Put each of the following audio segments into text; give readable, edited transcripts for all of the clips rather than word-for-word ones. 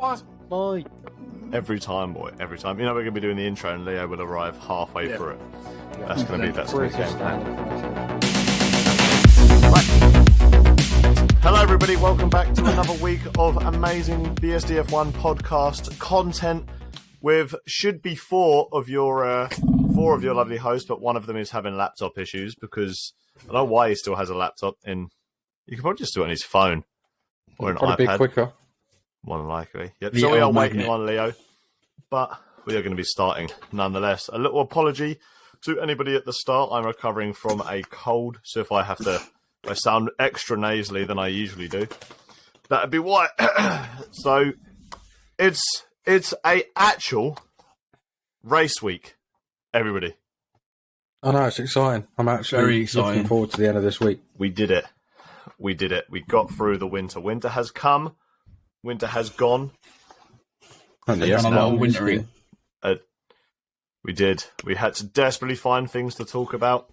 What? Boy. Every time, boy. Every time. You know, we're going to be doing the intro and Leo will arrive halfway through it. That's going to be the game plan. Hello, everybody. Welcome back to another week of amazing BSDF1 podcast content with should be four of your lovely hosts, but one of them is having laptop issues because I don't know why he still has a laptop. You can probably just do it on his phone or an Probably iPad. be quicker. More than likely. Yep. So we are waiting on Leo, but we are going to be starting nonetheless. A little apology to anybody at the start. I'm recovering from a cold, so if I sound extra nasally than I usually do, that'd be why. So it's a actual race week, everybody. I know, it's exciting. I'm actually very exciting. Looking forward to the end of this week. We did it. We got through the winter. Winter has come. Winter has gone. And Done a lot of wintering. We did. We had to desperately find things to talk about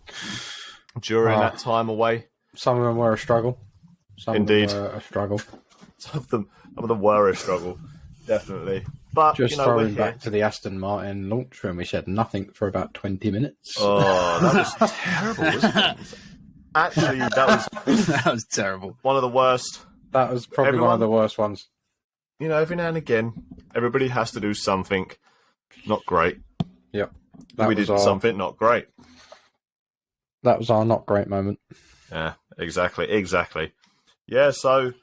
during that time away. Some of them were a struggle. Indeed. Of them were a struggle. Some of them were a struggle, definitely. But Just throwing back to the Aston Martin launch room, we said nothing for about 20 minutes. Oh, that was terrible, wasn't it? Actually, that was terrible. One of the worst. That was probably one of the worst ones. You know, every now and again, everybody has to do something not great. Yep. We did something not great. That was our not great moment. Yeah, exactly. Yeah, so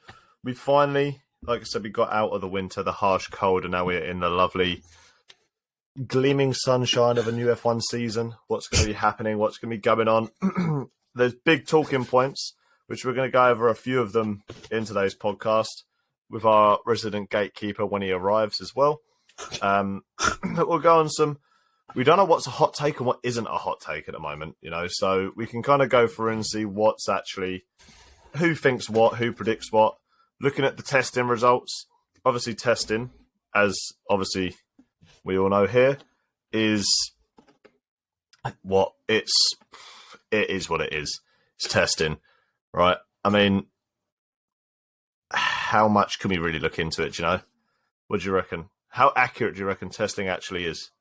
we finally, like I said, we got out of the winter, the harsh cold, and now we're in the lovely gleaming sunshine of a new F1 season. What's going to be happening? What's going to be going on? There's big talking points, which we're going to go over a few of them in today's podcast with our resident gatekeeper when he arrives as well. We'll go on some... We don't know what's a hot take and what isn't a hot take at the moment, you know, so we can kind of go through and see what's actually... Who thinks what, who predicts what. Looking at the testing results, obviously testing, as obviously we all know here, is what it is what it is. It's testing, right? I mean, how much can we really look into it, do you know? What do you reckon? How accurate do you reckon testing actually is?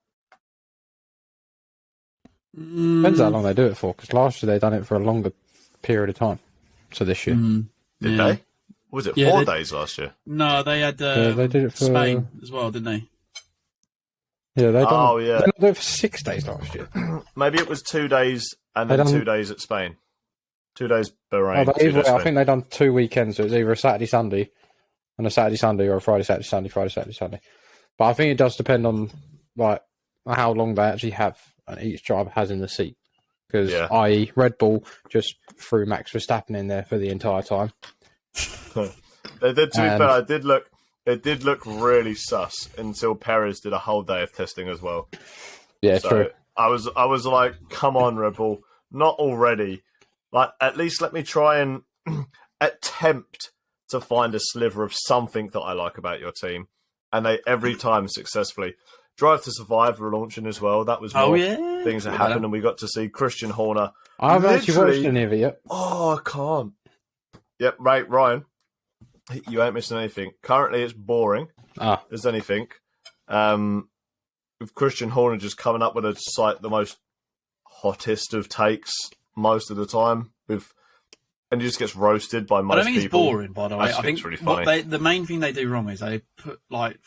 Depends how long they do it for, because last year they done it for a longer period of time. So this year. Did they? Was it 4 days last year? No, they had they did it for Spain as well, didn't they? Yeah, they done. Oh, yeah. They did it for 6 days last year. Maybe it was 2 days and then 2 days at Spain. 2 days Bahrain. I think they done 2 weekends. So it was either a Saturday, Sunday, and a Saturday, Sunday, or a Friday, Saturday, Sunday, Friday, Saturday, Sunday. But I think it does depend on like how long they actually have and each driver has in the seat. Because, i.e., Red Bull just threw Max Verstappen in there for the entire time. They did. To be fair, it did look really sus until Perez did a whole day of testing as well. Yeah, so true. I was like, come on, Red Bull, not already. Like, at least let me try and attempt to find a sliver of something that I like about your team. And they every time successfully. Drive to Survive were launching as well. That was more things that happened, and we got to see Christian Horner. I haven't actually watched any of it yet. Oh, I can't. Yep, right, Ryan. You ain't missing anything. Currently, it's boring as anything. With Christian Horner just coming up with the most hottest of takes most of the time, and he just gets roasted by most people. I don't think it's boring, by the way. I think it's really funny. The main thing they do wrong is they put like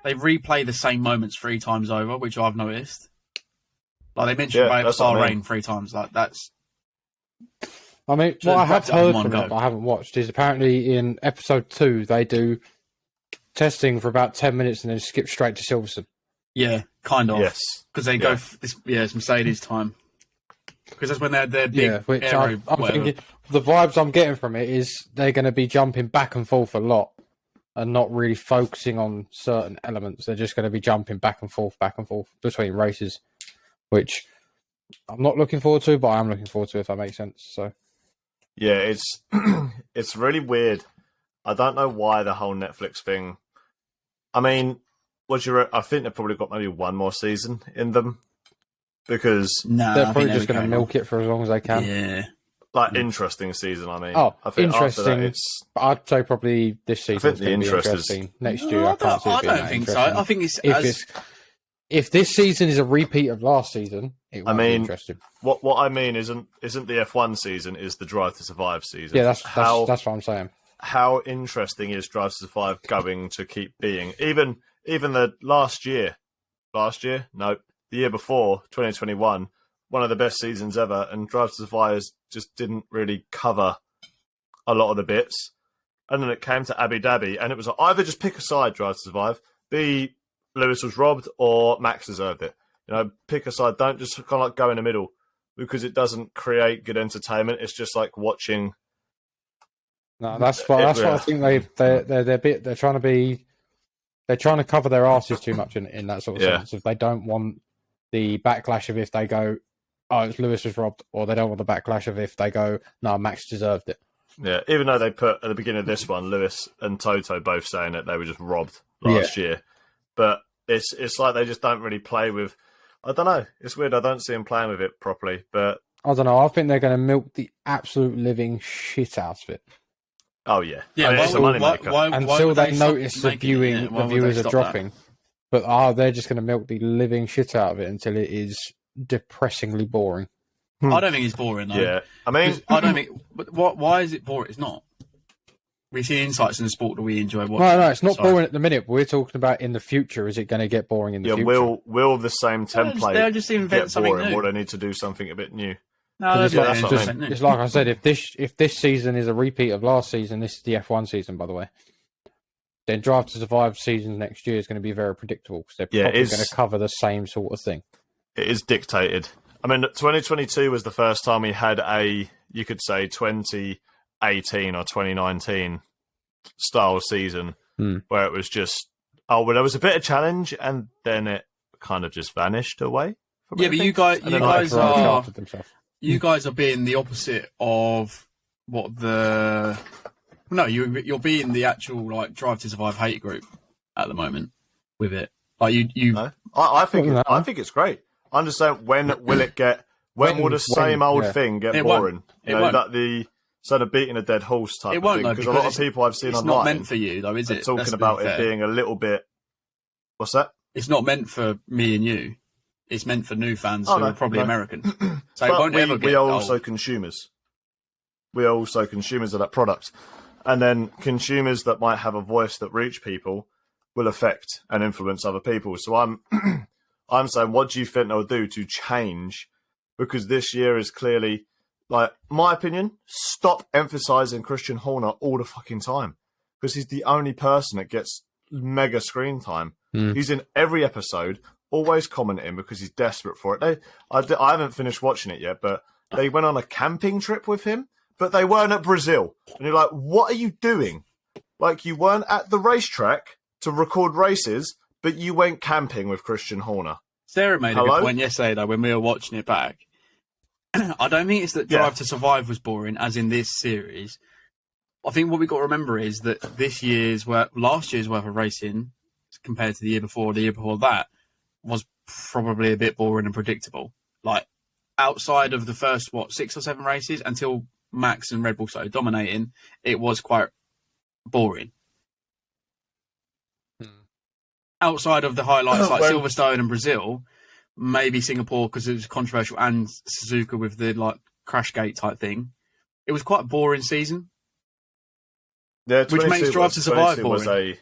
they replay the same moments 3 times over, which I've noticed. Like they mentioned Bahrain 3 times. Like that's. I mean, what I have heard from it, but I haven't watched, is apparently in episode 2 they do testing for about 10 minutes and then skip straight to Silverstone. Yeah, kind of. Yes, because they go. It's Mercedes time. Because that's when they're big. Yeah, which I'm thinking the vibes I'm getting from it is they're going to be jumping back and forth a lot. And not really focusing on certain elements. They're just going to be jumping back and forth between races, which I'm not looking forward to, but I am looking forward to, if that makes sense. So, yeah, it's really weird. I don't know why the whole Netflix thing. I mean, I think they've probably got maybe one more season in them because they're probably just going to milk it for as long as they can. Yeah, Like interesting season, I mean. Oh, I think interesting. After that, it's... I'd say probably this season is going to be interesting. Next year, I can't see it being that interesting. I think it's if this season is a repeat of last season, it won't be interesting. What I mean isn't the F1 season, is the Drive to Survive season. Yeah, that's what I'm saying. How interesting is Drive to Survive going to keep being? Even the last year? No, the year before, 2021, one of the best seasons ever, and Drive to Survive just didn't really cover a lot of the bits. And then it came to Abu Dhabi, and it was like, either just pick a side, Drive to Survive, B, Lewis was robbed, or Max deserved it. You know, pick a side. Don't just kind of like go in the middle, because it doesn't create good entertainment. It's just like watching. No, that's what I think they're trying to cover their asses too much in that sort of sense. If they don't want the backlash of if they go, oh, it's Lewis was robbed, or they don't want the backlash of if they go, no, Max deserved it. Yeah, even though they put at the beginning of this one, Lewis and Toto both saying that they were just robbed last year. But it's like they just don't really play with. I don't know. It's weird. I don't see them playing with it properly. But I don't know. I think they're going to milk the absolute living shit out of it. Oh yeah, yeah. It's a moneymaker. Until they notice the viewers are dropping. That? But they're just going to milk the living shit out of it until it is depressingly boring. I don't think it's boring though. Yeah, I mean, I don't think. But why is it boring? It's not. We see insights in the sport that we enjoy watching. No, it's not boring at the minute. But we're talking about in the future. Is it going to get boring in the future? Will the same template they'll just invent something boring, new. or they need to do something a bit new? No, it's like I said. If this season is a repeat of last season, this is the F1 season, by the way. Then Drive to Survive season next year is going to be very predictable because they're probably going to cover the same sort of thing. It is dictated. I mean, 2022 was the first time we had you could say 2018 or 2019 style season where it was just, well, there was a bit of challenge and then it kind of just vanished away. Yeah, but you guys are being the opposite of what the... No, you're being the actual like Drive to Survive hate group at the moment with it. Like you. No. I think it's great. I'm just saying, when will it get? When will the same old thing get boring? You know, that the sort of beating a dead horse type of thing. Because a lot of people I've seen online, it's not meant for you though, is it? Talking about it being a little bit. What's that? It's not meant for me and you. It's meant for new fans who are probably American. So it won't ever get we are also consumers. We are also consumers of that product. And then consumers that might have a voice that reach people will affect and influence other people. So I'm saying, what do you think they'll do to change? Because this year is clearly, like, my opinion, stop emphasizing Christian Horner all the fucking time. Because he's the only person that gets mega screen time. He's in every episode, always commenting because he's desperate for it. I haven't finished watching it yet, but they went on a camping trip with him. But they weren't at Brazil. And you're like, what are you doing? Like, you weren't at the racetrack to record races, but you went camping with Christian Horner. Sarah made a good point yesterday, though, when we were watching it back. I don't think it's that Drive to Survive was boring, as in this series. I think what we've got to remember is that last year's worth of racing, compared to the year before that, was probably a bit boring and predictable. Like, outside of the first, 6 or 7 races, until Max and Red Bull started dominating, it was quite boring. Outside of the highlights like Silverstone and Brazil, maybe Singapore because it was controversial, and Suzuka with the like Crashgate type thing, it was quite a boring season. Yeah, which makes Drive to Survive boring.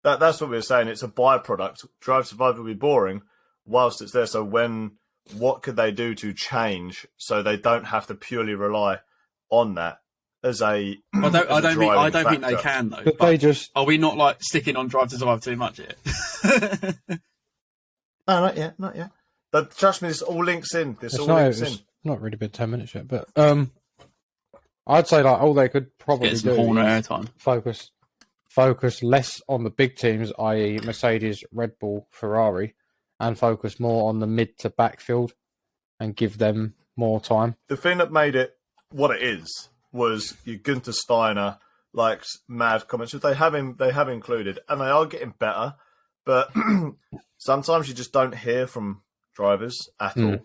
That's what we were saying. It's a byproduct. Drive to Survive will be boring whilst it's there. So what could they do to change so they don't have to purely rely on that as a? I don't think they can though. But they just are we not like sticking on Drive to Survive too much here? No, not yet. But trust me, this all links in. It's not really been 10 minutes yet, but I'd say like all they could probably do is focus less on the big teams, i.e. Mercedes, Red Bull, Ferrari, and focus more on the mid to backfield and give them more time. The thing that made it what it is was your Gunther Steiner likes mad comments, which they have included, and they are getting better. But sometimes you just don't hear from drivers at all,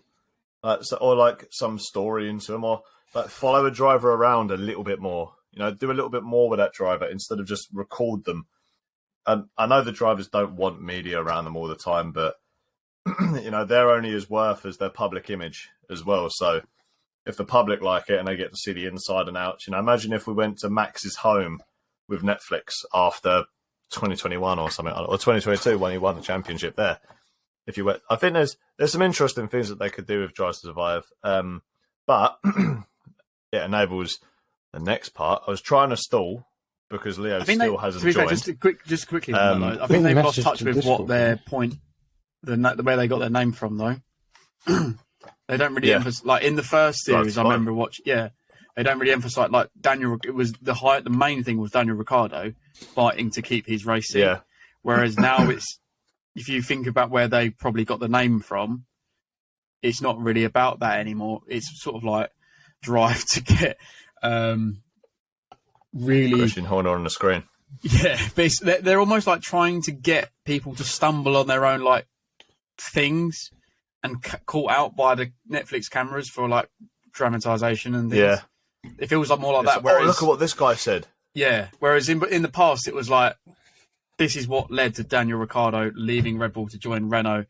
or like some story into them, or like follow a driver around a little bit more. You know, do a little bit more with that driver instead of just record them. And I know the drivers don't want media around them all the time, but you know, they're only as worth as their public image as well. So if the public like it and they get to see the inside and outs, you know, imagine if we went to Max's home with Netflix after 2021 or something, or 2022 when he won the championship there. If you went, I think there's some interesting things that they could do with Drive to Survive, but it enables the next part. I was trying to stall because Leo still hasn't joined. Just quickly, I think they've lost touch with what their point, the way they got their name from, though. They don't really emphasize, like in the first series. I remember watching. Yeah, they don't really emphasize like Daniel. It was the main thing was Daniel Ricciardo fighting to keep his racing. Yeah. Whereas now it's, if you think about where they probably got the name from, it's not really about that anymore. It's sort of like drive to get really Christian Horner on the screen. Yeah, but they're almost like trying to get people to stumble on their own like things and caught out by the Netflix cameras for like dramatization and things. Yeah, it feels like more like that. Whereas, look at what this guy said. Yeah, whereas in the past it was like, this is what led to Daniel Ricciardo leaving Red Bull to join Renault.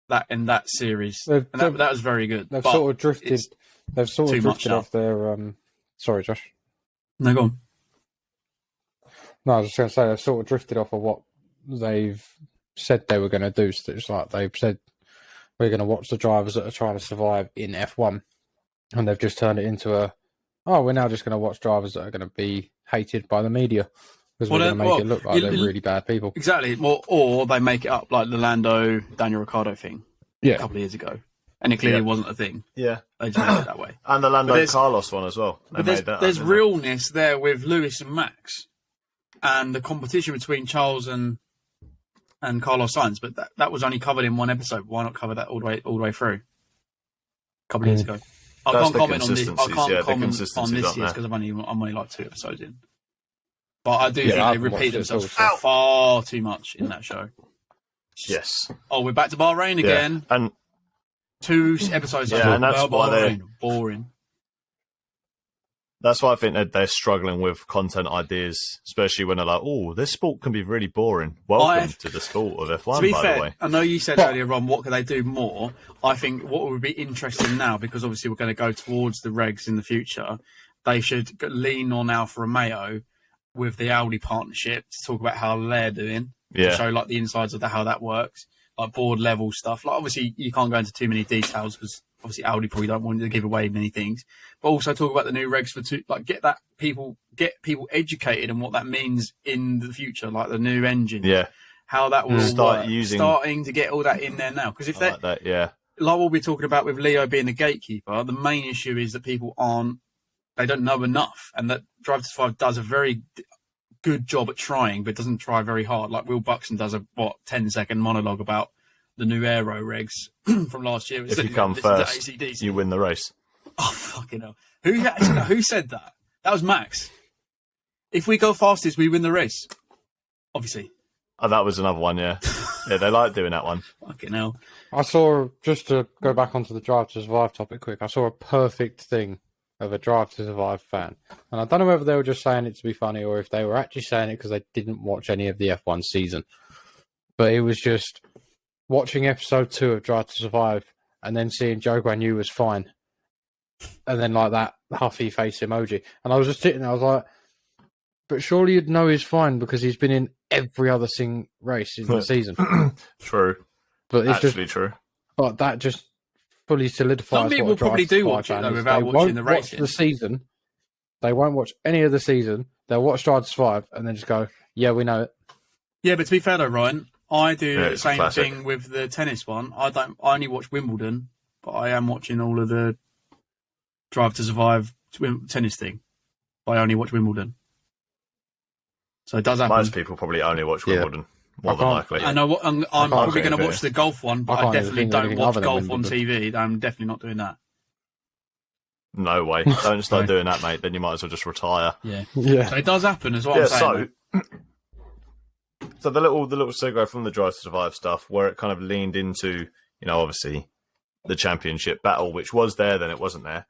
That in that series, and that was very good. They've sort of drifted. They've sort of drifted off their. Sorry, Josh. No, go on. No, I was just going to say they've sort of drifted off of what they've said they were going to do. So it's like they've said we're going to watch the drivers that are trying to survive in F1, and they've just turned it into we're now just going to watch drivers that are going to be hated by the media because we're going to make it look like they're really bad people. Exactly. Well, or they make it up like the Lando Daniel Ricciardo thing a couple of years ago. And it clearly wasn't a thing. Yeah. They just made it that way. And the Lando Carlos one as well. But there's realness there with Lewis and Max and the competition between Charles and Carlos Sainz. But that was only covered in one episode. Why not cover that all the way through? A couple of years ago. I can't comment on this. I can't comment on this year because I'm only like 2 episodes in. But I do think they repeat themselves far too much in that show. Yes. Oh, we're back to Bahrain again. And 2 episodes. And that's why they're boring. That's why I think they're struggling with content ideas, especially when they're like, "Oh, this sport can be really boring." Welcome to the sport of F1. To be by fair, the way, I know you said earlier, Ron, what could they do more? I think what would be interesting now, because obviously we're going to go towards the regs in the future, they should lean on Alfa Romeo with the Audi partnership to talk about how they're doing. To show like the insides of how that works, like board level stuff. Like obviously you can't go into too many details because obviously Audi probably don't want to give away many things. But also talk about the new regs get people educated on what that means in the future, like the new engine. Yeah. How that will starting to get all that in there now. Because if like that, like what we're talking about with Leo being the gatekeeper, the main issue is that people they don't know enough, and that Drive to Survive does a very good job at trying, but doesn't try very hard. Like Will Buxton does a 10-second monologue about the new aero regs from last year. If you come first, you win the race. Oh fucking hell! Who said that? That was Max. If we go fastest, we win the race. Obviously. Oh, that was another one. Yeah, yeah, they like doing that one. Fucking hell! I saw, just to go back onto the Drive to Survive topic quick. I saw a perfect thing of a Drive to Survive fan. And I don't know whether they were just saying it to be funny or if they were actually saying it because they didn't watch any of the F1 season. But it was just watching episode 2 of Drive to Survive and then seeing Joe Guan Yu was fine. And then like that huffy face emoji. And I was just sitting there, I was like, but surely you'd know he's fine because he's been in every other race in the season. True. But it's actually true. But that just fully solidifies. Some people probably do watch it though, without watching the racing. The season. They won't watch any of the season. They'll watch Drive to Survive and then just go, "Yeah, we know it." Yeah, but to be fair though, Ryan, I do the same thing with the tennis one. I only watch Wimbledon, but I am watching all of the Drive to Survive tennis thing. But I only watch Wimbledon, so it does happen. Most people probably only watch Wimbledon. More than likely. I know. I'm probably going to watch the golf one, but I definitely don't watch golf on TV. I'm definitely not doing that. No way. Don't start doing that, mate. Then you might as well just retire. Yeah. So it does happen as well. I'm saying. So the little segue from the Drive to Survive stuff, where it kind of leaned into, obviously the championship battle, which was there, then it wasn't there.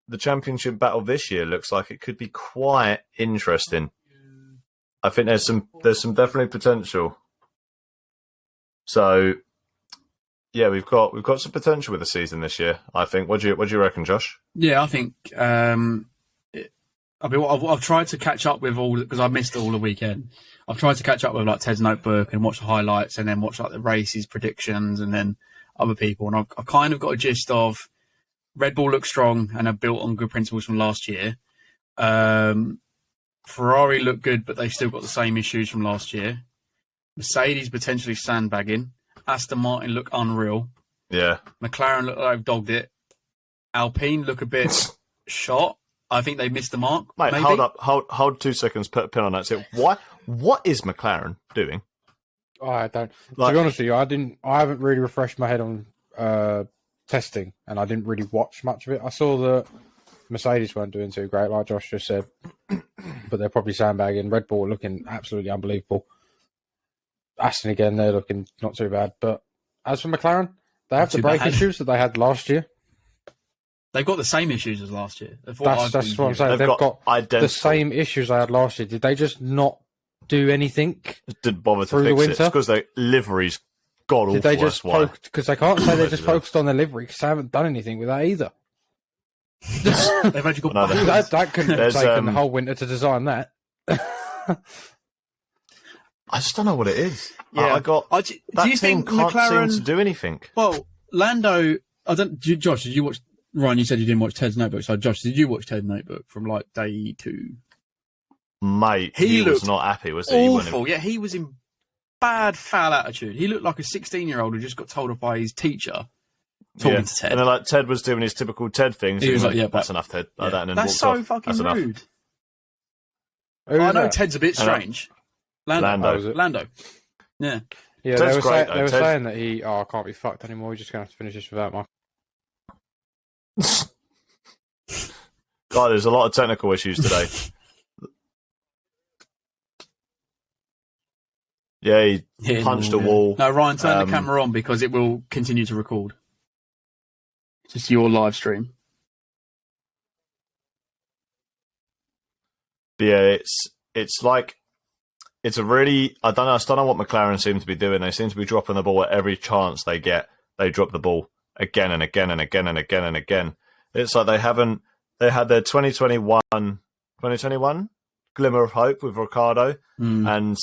the championship battle this year looks like it could be quite interesting. I think there's some definitely potential. So, yeah, we've got some potential with the season this year. I think. What do you reckon, Josh? Yeah, I think. I've tried to catch up with all because I missed all the weekend. I've tried to catch up with like Ted's notebook and watch the highlights, and then watch like the races predictions, and then other people. And I've kind of got a gist of Red Bull looks strong and are built on good principles from last year. Ferrari look good, but they've still got the same issues from last year. Mercedes potentially sandbagging. Aston Martin look unreal. Yeah. McLaren look like they've dogged it. Alpine look a bit shot. I think they missed the mark. Mate, maybe. hold up. Hold 2 seconds. Put a pin on that. So what is McLaren doing? I don't. To be honest with you, I haven't really refreshed my head on testing, and I didn't really watch much of it. I saw that Mercedes weren't doing too great, like Josh just said, but they're probably sandbagging. Red Bull looking absolutely unbelievable. Aston again, they're looking not too bad. But as for McLaren, they have the brake issues that they had last year. They've got the same issues as last year. That's what I'm saying. They've got the same issues they had last year. Did they just not do anything? Didn't bother to fix it. It's because their livery's god awful. Did they just because they can't say they just focused on their livery because they haven't done anything with that either. They've actually got that couldn't have taken the whole winter to design that. I just don't know what it is. Yeah, do you think can't McLaren seem to do anything? Well, Lando, Josh, did you watch? Ryan, you said you didn't watch Ted's Notebook. So, Josh, did you watch Ted's Notebook from like day 2? Mate, he was not happy, was he? Awful. Yeah, he was in bad, foul attitude. He looked like a 16-year-old who just got told off by his teacher talking to Ted. And then, like, Ted was doing his typical Ted thing. So he was like, "Yeah, that's enough, Ted." Like that, and then that's so off. fucking that's rude. I know Ted's a bit strange. Lando. Yeah. Yeah, they were saying that I can't be fucked anymore. We're just going to have to finish this without my... God, there's a lot of technical issues today. Yeah, he punched a wall. No, Ryan, turn the camera on because it will continue to record. Just your live stream. But yeah, it's like it's a really I don't know what McLaren seem to be doing. They seem to be dropping the ball at every chance they get. They drop the ball again and again and again and again and again. It's like they had their 2021 glimmer of hope with Ricciardo and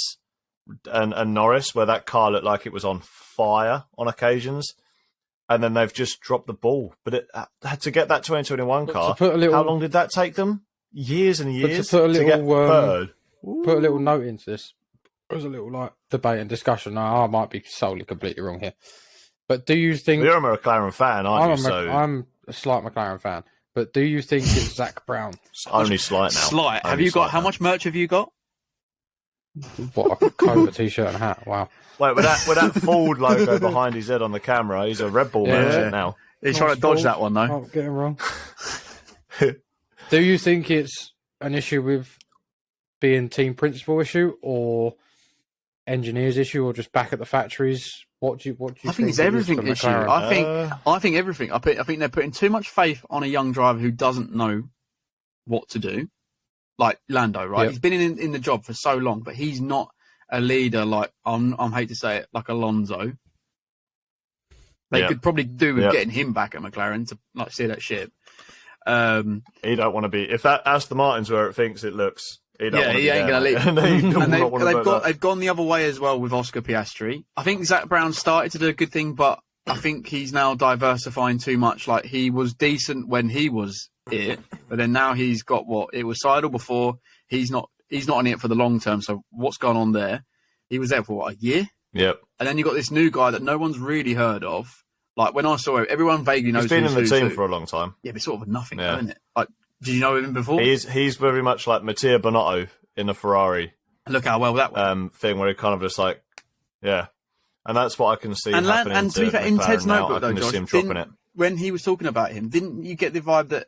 Norris, where that car looked like it was on fire on occasions, and then they've just dropped the ball. But it had to get that 2021 car. How long did that take them? Years and years to get third. Put a little note into this. There was a little debate and discussion. Now, I might be solely completely wrong here, but do you think you're a McLaren fan? Aren't you? I'm a slight McLaren fan, but do you think it's Zach Brown? Only slight now. Slight. Have you got? How much merch have you got? What, a Cobra t-shirt and hat? Wow. Wait, with that Ford logo behind his head on the camera, he's a Red Bull merchant now. He's trying to dodge that one though. I'm getting wrong. Do you think it's an issue with being team principal issue or engineers issue or just back at the factories? What do you I think it's everything issue. McLaren? I think everything. I think they're putting too much faith on a young driver who doesn't know what to do. Like Lando, right? Yep. He's been in the job for so long, but he's not a leader like I'm hate to say it, like Alonso. They could probably do with getting him back at McLaren to like steer that ship. He don't want to be. If that Aston Martin's where it thinks it looks, he ain't going to leave. They've gone the other way as well with Oscar Piastri. I think Zach Brown started to do a good thing, but I think he's now diversifying too much. Like he was decent when he was it, but then now he's got it was Seidel before. He's not in it for the long term. So what's gone on there? He was there for a year. Yep. And then you got this new guy that no one's really heard of. Like when I saw him, everyone vaguely knows. He's been in the team for a long time. Yeah, but sort of nothing, isn't it? Like, did you know him before? He's very much like Mattia Bonotto in the Ferrari. Look how well that went. Thing where he kind of just like, and that's what I can see happening. And to be fair, in Ted's notebook though, Josh, when he was talking about him, didn't you get the vibe that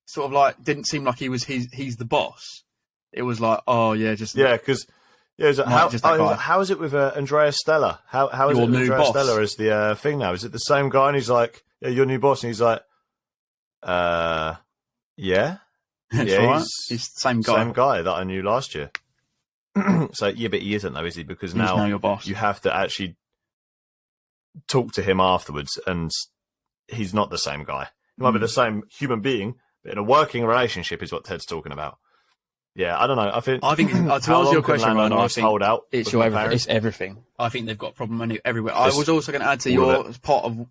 sort of like didn't seem like he's the boss? It was like, because. Yeah, how is it with Andrea Stella? How is it with Andrea Stella as the thing now? Is it the same guy? And he's like, "Yeah, your new boss," and he's like, Yeah. That's Yeah, right. He's the same guy. Same guy that I knew last year. So, yeah, but he isn't, though, is he? Because He's now your boss. you have to actually talk to him afterwards, and he's not the same guy. He might be the same human being, but in a working relationship is what Ted's talking about. Yeah, I don't know. I think to answer your question, Ryan, I think hold out it's McLaren? It's everything. I think they've got a problem everywhere. I was also going to add to your part of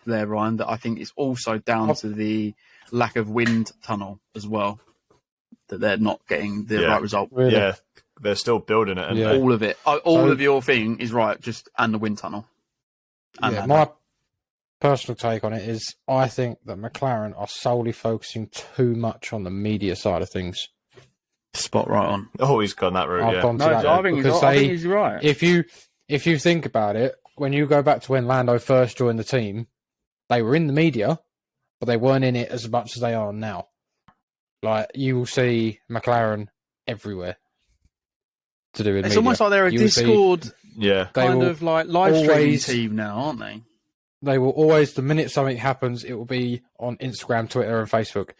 there, Ryan, that I think it's also down to the lack of wind tunnel as well, that they're not getting the right result. Really? Yeah, they're still building it. And all of it. All of your thing is right, and the wind tunnel. And my personal take on it is I think that McLaren are solely focusing too much on the media side of things. Spot right on. Oh, he's gone that route. I've Yeah. gone to that I route think he's right. If you think about it, when you go back to when Lando first joined the team, they were in the media, but they weren't in it as much as they are now. Like, you will see McLaren everywhere to do with It's media. almost like they're a Discord kind of like live streaming team now, aren't they? They will always, the minute something happens, it will be on Instagram, Twitter, and Facebook.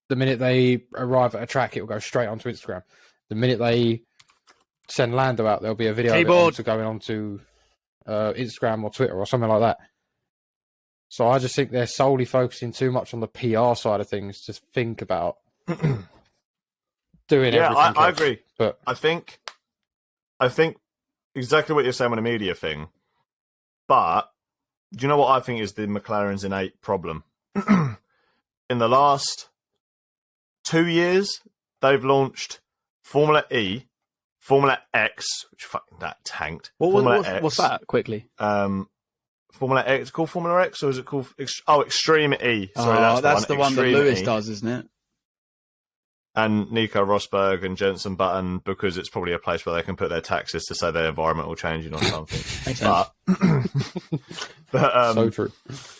The minute they arrive at a track, it will go straight onto Instagram. The minute they send Lando out, there'll be a video of it going onto Instagram or Twitter or something like that. So I just think they're solely focusing too much on the PR side of things to think about doing everything. Yeah, I agree. But I think exactly what you're saying on the media thing. But do you know what I think is the McLaren's innate problem? In the last 2 years, they've launched Formula E, Formula X, which fucking that tanked. What's that? Quickly. Formula X, called Formula X, or is it called Extreme E? Sorry, that's the one that Lewis does, isn't it? And Nico Rosberg and Jenson Button, because it's probably a place where they can put their taxes to say their environmental changing or something. but so true.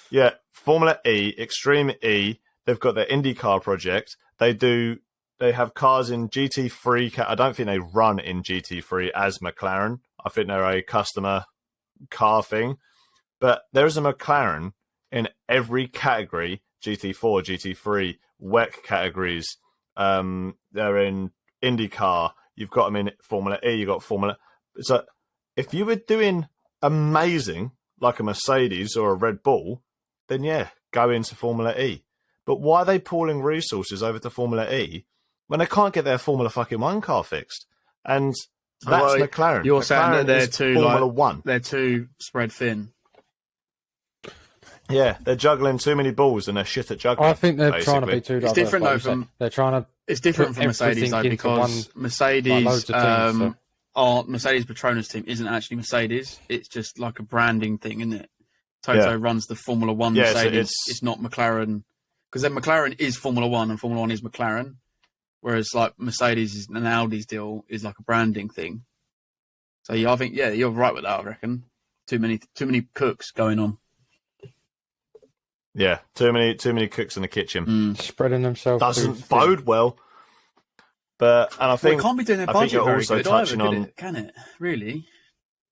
Yeah, Formula E, Extreme E. They've got their IndyCar project. They have cars in GT3. I don't think they run in GT3 as McLaren. I think they're a customer car thing. But there is a McLaren in every category: GT4, GT3, WEC categories. They're in IndyCar. You've got them in Formula E. You've got Formula. So if you were doing amazing like a Mercedes or a Red Bull, then yeah, go into Formula E. But why are they pooling resources over to Formula E when they can't get their Formula fucking 1 car fixed? And that's McLaren. You're McLaren saying that they're too Formula 1. They're too spread thin. Yeah, they're juggling too many balls and they're shit at juggling. I think they're trying to be too diverse. It's different though from they're trying to. It's different from Mercedes though, because Mercedes Mercedes Petronas team isn't actually Mercedes. It's just like a branding thing, isn't it? Toto runs the Formula 1 Mercedes. It's not McLaren, because then McLaren is Formula 1 and Formula 1 is McLaren, whereas like Mercedes and Audi's deal is like a branding thing. So yeah, I think you're right with that. I reckon too many cooks going on. Yeah, too many cooks in the kitchen. Spreading themselves doesn't bode well. And I think it can't be doing their budget very good either, can it? Really?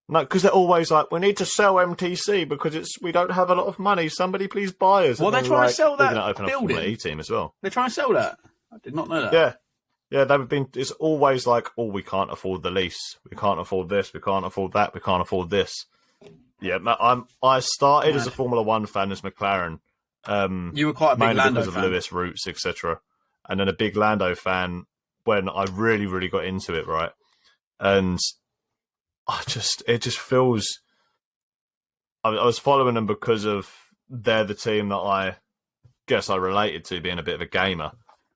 No, because they're always like, we need to sell MTC because we don't have a lot of money. Somebody please buy us. Well, they're trying to sell that building. Open a Formula E team as well. They're trying to sell that. I did not know that. Yeah. They've been. It's always like, oh, we can't afford the lease. We can't afford this. We can't afford that. We can't afford this. Yeah, I started as a Formula 1 fan as McLaren. You were quite a big Lando because of fan. Lewis roots, etc. And then a big Lando fan when I really, really got into it, right? And it just feels. I was following them because of they're the team that I guess I related to, being a bit of a gamer,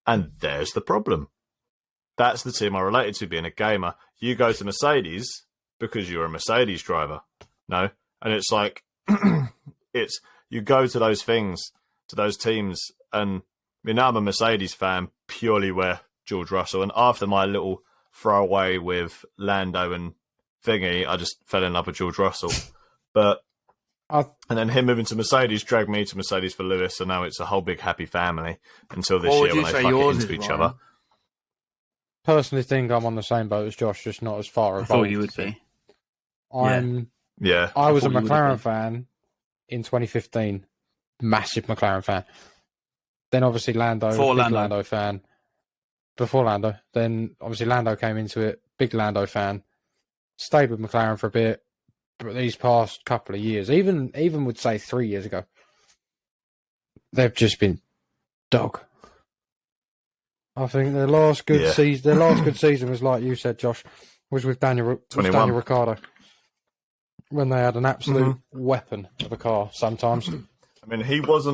and there's the problem. That's the team I related to, being a gamer. You go to Mercedes because you're a Mercedes driver, no? And it's like you go to those things, to those teams, and now I'm a Mercedes fan purely where George Russell, and after my little throwaway with Lando and thingy, I just fell in love with George Russell. And then him moving to Mercedes dragged me to Mercedes for Lewis, and now it's a whole big happy family until this year when they fuck it into each other. Personally think I'm on the same boat as Josh, just not as far I thought you would be. I was a McLaren fan in 2015. Massive McLaren fan. Then obviously Lando, Before big Lando. Lando fan. Before Lando. Then obviously Lando came into it, big Lando fan. Stayed with McLaren for a bit, but these past couple of years, even would say 3 years ago, they've just been dog. I think their last good season was like you said, Josh, was with Daniel Ricciardo, when they had an absolute weapon of a car. Sometimes, I mean, he was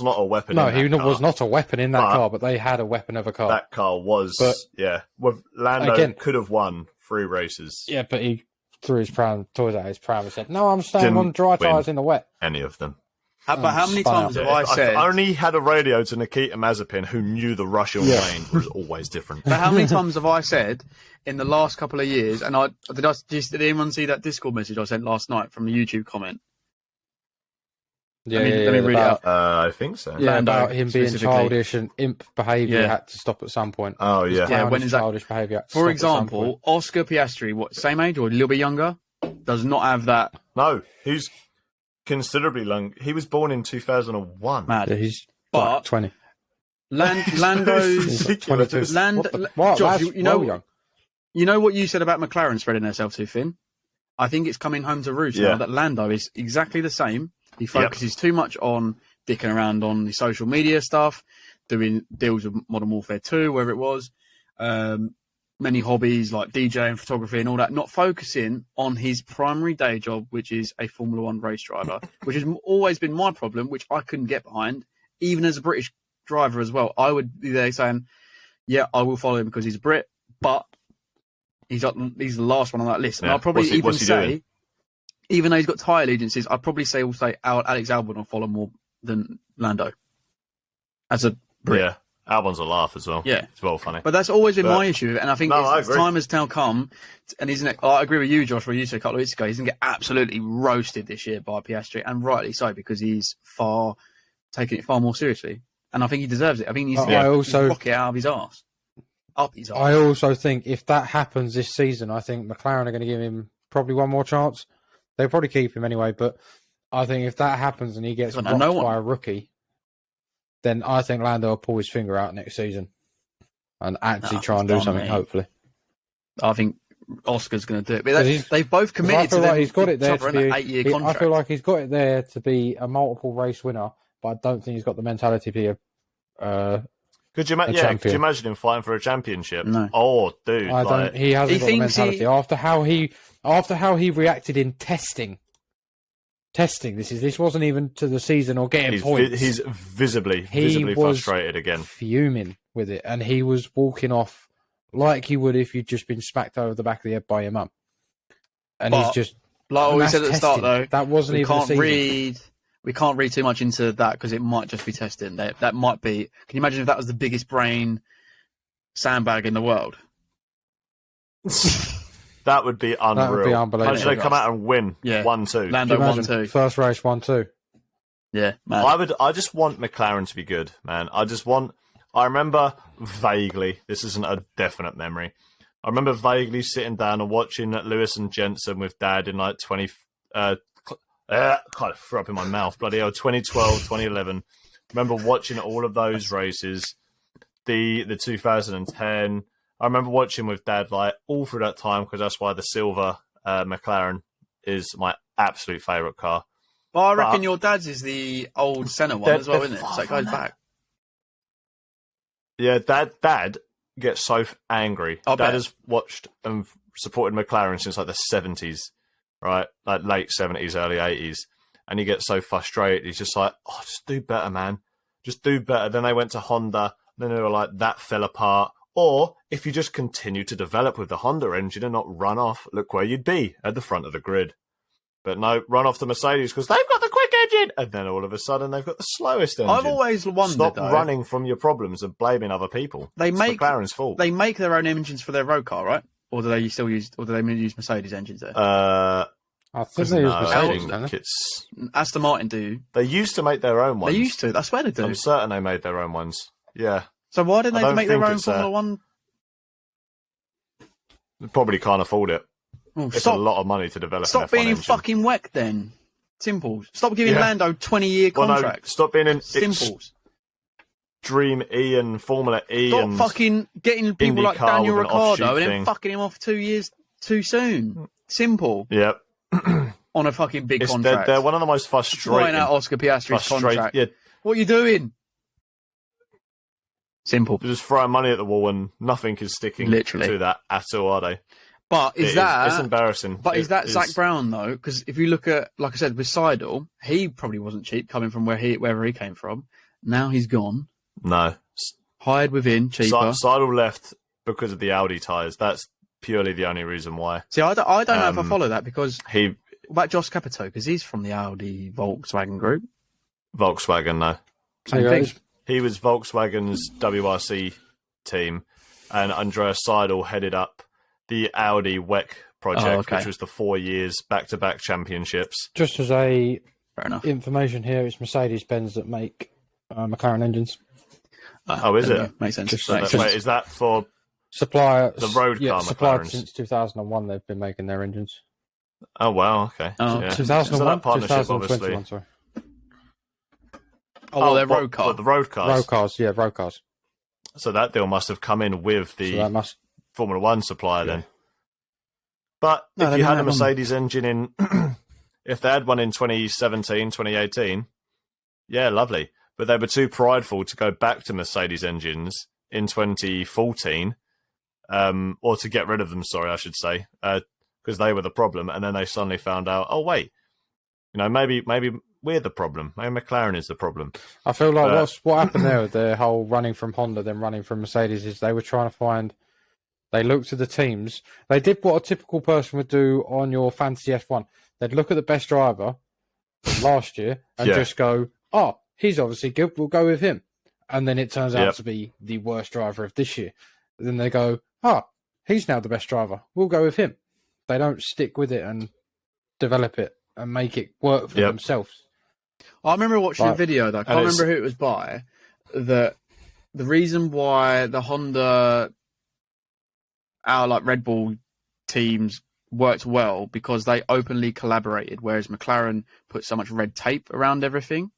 not a weapon. no, in he that car. was not a weapon in that car, but they had a weapon of a car. That car was, But, Well, Lando again, could have won 3 races. Yeah, but he threw his toys at his pram and said, "No, I'm staying Didn't on dry win tyres in the wet." Any of them. But how many spun times out. have I said? I only had a radio to Nikita Mazepin, who knew the Russian lane was always different. But how many times have I said in the last couple of years? And did anyone see that Discord message I sent last night from a YouTube comment? Yeah, let me read it out. I think so. Yeah, Lando, about him being specifically. childish and imp behaviour Yeah. had to stop at some point. Oh, yeah. Clownish, when is that- childish behaviour had to For stop at some example, point. Oscar Piastri, what, same age or a little bit younger, does not have that No, he's considerably long. He was born in 2001. Yeah, mad. he's But- like 20. Lando's He's like 22. What? Josh, That's you know, well young. you know what you said about McLaren spreading themselves too thin? I think it's coming home to roost Yeah. now that Lando is exactly the same. He focuses too much on dicking around on the social media stuff, doing deals with Modern Warfare 2, wherever it was, many hobbies like DJ and photography and all that, not focusing on his primary day job, which is a Formula One race driver, which has always been my problem, which I couldn't get behind, even as a British driver as well. I would be there saying, yeah, I will follow him because he's a Brit, but he's the last one on that list. And Yeah. I'll probably What's he doing? even though he's got tyre allegiances, I'd probably say Alex Albon will follow more than Lando as a Brit. Yeah, Albon's a laugh as well. Yeah. It's well funny. But that's always been my issue, and I think I agree. time has now come, and I agree with you, Josh, what you said a couple of weeks ago. He's going to get absolutely roasted this year by Piastri, and rightly so, because he's taking it far more seriously. And I think he deserves it. I think he's also rock it out of his arse. Up his arse. I also think if that happens this season, I think McLaren are going to give him probably one more chance. They'll probably keep him anyway, but I think if that happens and he gets Got rocked no one. by a rookie, then I think Lando will pull his finger out next season and actually try and do done, something, mate. hopefully. I think Oscar's going to do it. But 'Cause they've both Because committed I feel to like he's got it each there other to in be an 8-year I contract. feel like he's got it there to be a multiple race winner, but I don't think he's got the mentality to be Could you champion. imagine him fighting for a championship? No. Oh, dude. I don't. He hasn't He got the thinks mentality after how he reacted in testing. This wasn't even to the season or getting points. He's visibly was frustrated again. fuming with it, and he was walking off like you would if you'd just been smacked over the back of the head by your mum. And But, he's just like we that's said at the start, testing. though, That wasn't we even a can't season. we can't read too much into that because it might just be testing. That might be. Can you imagine if that was the biggest brain sandbag in the world? That would be unreal. That would be unbelievable. Imagine they come out and win Yeah. 1-2. Lando Can you imagine? 1-2. First race 1-2. Yeah, man. I just want McLaren to be good, man. I remember vaguely, this isn't a definite memory, I remember vaguely sitting down and watching Lewis and Jensen with Dad in like 20, kind of threw up in my mouth, bloody hell, 2012, 2011. Remember watching all of those races, the 2010. I remember watching with Dad like all through that time because that's why the silver McLaren is my absolute favourite car. Well, I reckon your dad's is the old Senna one as well, isn't it? So it goes back. Yeah, Dad gets so angry. I'll Dad bet. has watched and supported McLaren since like the 70s, right? Like late 70s, early 80s. And he gets so frustrated. He's just like, oh, just do better, man. Just do better. Then they went to Honda. Then they were like, that fell apart. Or if you just continue to develop with the Honda engine and not run off, look where you'd be at the front of the grid. But no, run off the Mercedes because they've got the quick engine. And then all of a sudden they've got the slowest engine. I've always wondered, Stop though, running from your problems and blaming other people. They It's make McLaren's fault. They make their own engines for their road car, right? Or do they use Mercedes engines there? I think they use No, I Mercedes, think don't they? it's... Aston Martin do. They used to make their own ones. They used to. I swear they do. I'm certain they made their own ones. Yeah. So why didn't I they don't make their think own it's, Formula One? They probably can't afford it. Oh, It's a lot of money to develop an Stop F1 being in engine. fucking WEC then. Simples. Stop giving Yeah. Lando 20-year Well, no, contracts. stop being in... Simples. Dream E and Formula E Not and fucking getting people like IndyCar Daniel with an offshoot Ricciardo and then thing. fucking him off 2 years too soon. Simple. Yep. On a fucking big It's, contract. they're one of the most Flying frustrating. out Oscar Piastri's contract. Yeah, What are you doing? Simple. they're just throwing money at the wall and nothing is sticking Literally. to that at all, are they? But is that... It's embarrassing. But is that It Zach Brown, though? Because if you look at, like I said, with Seidel, he probably wasn't cheap coming from wherever he came from. Now he's gone. No. Hired within, cheaper. Seidel left because of the Audi tyres. That's purely the only reason why. See, I don't know if I follow that because... He What about Josh Capito? Because he's from the Audi Volkswagen group. Volkswagen, no. Same Hey, thing. guys. He was Volkswagen's WRC team, and Andreas Seidel headed up the Audi WEC project, which was the 4 years back-to-back championships. Just as a Fair enough. information here, it's Mercedes-Benz that make McLaren engines. Oh, is there we it? go. Makes sense. Just- Makes Wait, sense. is that for... Supplier, The road car supplied McLarens. since 2001. They've been making their engines. Oh, wow, okay. Oh. Yeah. 2001, So that partnership, 2021, obviously... sorry. Oh, well, they're road what, car. the road cars. Road cars, yeah, road cars. So that deal must have come in with So the that must. Formula One supplier then. But No, if they've you been had a that long. Mercedes engine in, if they had one in 2017, 2018, yeah, lovely. But they were too prideful to go back to Mercedes engines in 2014, or to get rid of them, sorry, I should say, because they were the problem. And then they suddenly found out, oh, wait, maybe we're the problem. Maybe McLaren is the problem. I feel like what happened there with the whole running from Honda, then running from Mercedes, is they were trying to find. They looked at the teams. They did what a typical person would do on your fantasy F1. They'd look at the best driver from last year and just go, "Oh, he's obviously good. We'll go with him." And then it turns out to be the worst driver of this year. Then they go, "Oh, he's now the best driver. We'll go with him." They don't stick with it and develop it and make it work for themselves. I remember watching a Right. video, though. I can't remember who it was by. That the reason why the Honda, our Red Bull teams worked well because they openly collaborated, whereas McLaren put so much red tape around everything.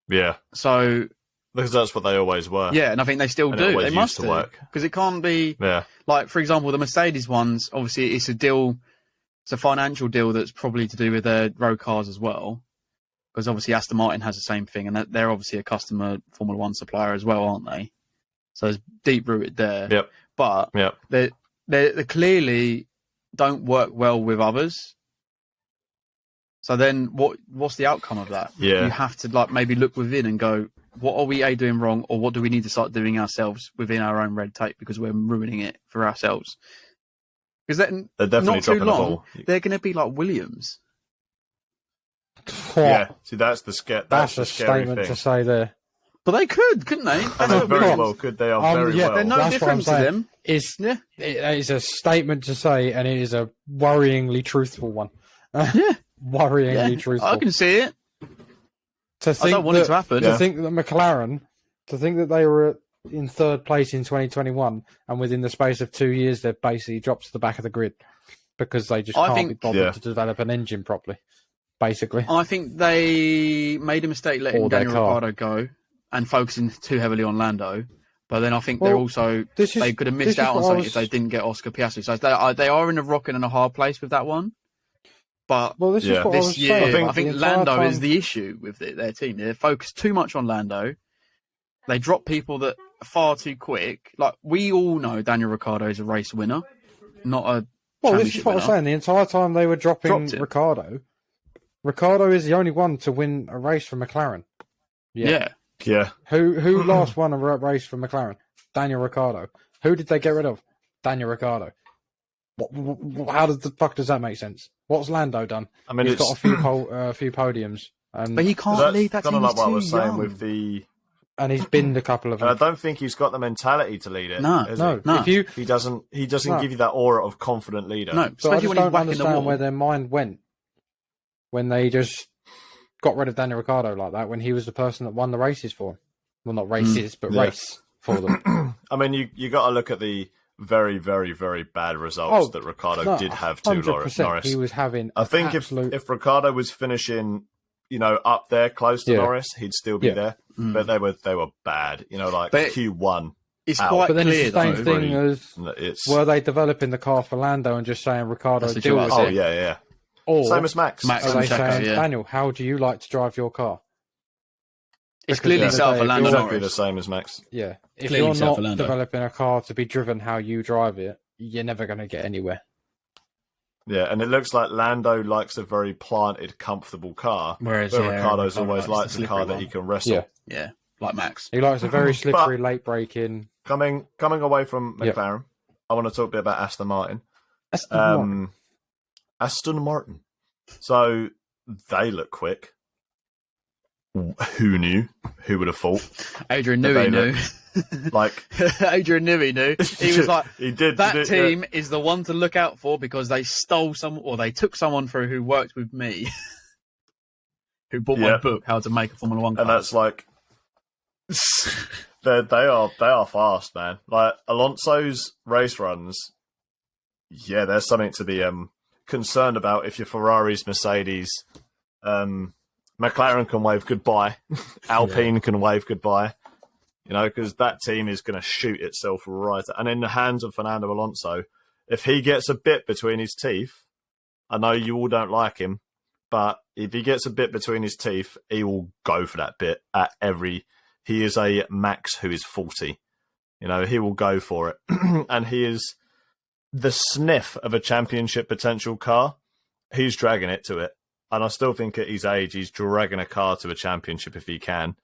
Yeah, So because that's what they always were. yeah, and I think they still And it do. always They used must to do work. because it can't be Yeah. like, for example, the Mercedes ones. Obviously, it's a deal. It's a financial deal that's probably to do with their road cars as well. Because obviously Aston Martin has the same thing, and they're obviously a customer Formula One supplier as well, aren't they? So it's deep rooted there. Yep. But Yep. they clearly don't work well with others. So then, what's the outcome of that? Yeah. You have to maybe look within and go, what are we doing wrong, or what do we need to start doing ourselves within our own red tape because we're ruining it for ourselves? Because then, They're definitely not too dropping the long, ball. they're going to be like Williams. Yeah, see, that's the scary. That's a scary statement thing. to say there. But they could, couldn't they? And That's they what very Williams- well could. They are very yeah, well. They're no That's what I'm different to saying. them. It's Yeah. it is a statement to say, and it is a worryingly truthful one. Yeah. Worryingly Yeah, truthful. I can see it. To I think don't want it that- to happen. To think that McLaren, to think that they were in third place in 2021, and within the space of 2 years, they've basically dropped to the back of the grid because they just I can't think- be bothered Yeah. to develop an engine properly. Basically, I think they made a mistake letting Or their Daniel car. Ricciardo go and focusing too heavily on Lando. But then I think they're Well, also this is- they could have this missed is out on what I something was- if they didn't get Oscar Piastri. So they are in a rock and a hard place with that one. But well, this Yeah. is what I this was year, saying. I think The entire Lando time- is the issue with their team. They're focused too much on Lando. They drop people that are far too quick. Like, we all know Daniel Ricciardo is a race winner, not a Well, this championship is what I was winner. saying. The entire time they were dropping Dropped it. Ricardo. Ricardo is the only one to win a race for McLaren. Yeah. Yeah, Who last won a race for McLaren? Daniel Ricciardo. Who did they get rid of? Daniel Ricciardo. How does the fuck does that make sense? What's Lando done? I mean, He's it's got a few podiums, and But he can't lead that kind team. of He's like what I too was saying young. with the. and he's binned a couple of And I them. don't think he's got the mentality to lead it. No, has No, No. if you he doesn't. He doesn't No. give you that aura of confident leader. No, so I especially just when he's don't whacking the understand wall. where their mind went when they just got rid of Daniel Ricciardo like that when he was the person that won the races for him. Well, not races, but Yeah. race for them. I mean, you got to look at the very, very, very bad results that Ricardo No, did have to 100%. Norris. He was having. I think absolute... if Ricardo was finishing, up there close to Yeah. Norris, he'd still be Yeah. there. but they were bad. You know, like But Q1. It's Out. quite But then clear, it's the same though. thing as It's were they developing the car for Lando and just saying Ricardo That's what deal you with asked. it? yeah. Or Same as Max. Max are and they Checo, saying, yeah. Daniel, how do you like to drive your car? It's Because clearly at the set up end for of the day, Lando if you're- Exactly the Norris. same as Max. Yeah. If Clearly you're set not for Lando. developing a car to be driven how you drive it, you're never going to get anywhere. Yeah, and it looks like Lando likes a very planted, comfortable car, Whereas where Ricardo's Ricardo always likes the liked a car slippery that he one. can wrestle. Yeah. Yeah, like Max. He likes a very slippery late braking. Coming away from Yep. McLaren, I want to talk a bit about Aston Martin. Aston Martin. So they look quick. Who knew? Who would have thought? Adrian But knew they he knew. Like Adrian knew he knew. He was like, he did. that did, team is the one to look out for because they stole they took someone through who worked with me, who bought my Yeah. book, How to Make a Formula One car. and that's like they are fast, man. Like Alonso's race runs. Yeah, there's something to be concerned about if your Ferraris, Mercedes, McLaren can wave goodbye, Alpine can wave goodbye. You know, because that team is going to shoot itself right. And in the hands of Fernando Alonso, if he gets a bit between his teeth, I know you all don't like him, but if he gets a bit between his teeth, he will go for that bit at every. He is a Max who is 40. You know, he will go for it. And he is the sniff of a championship potential car. He's dragging it to it. And I still think at his age, he's dragging a car to a championship if he can,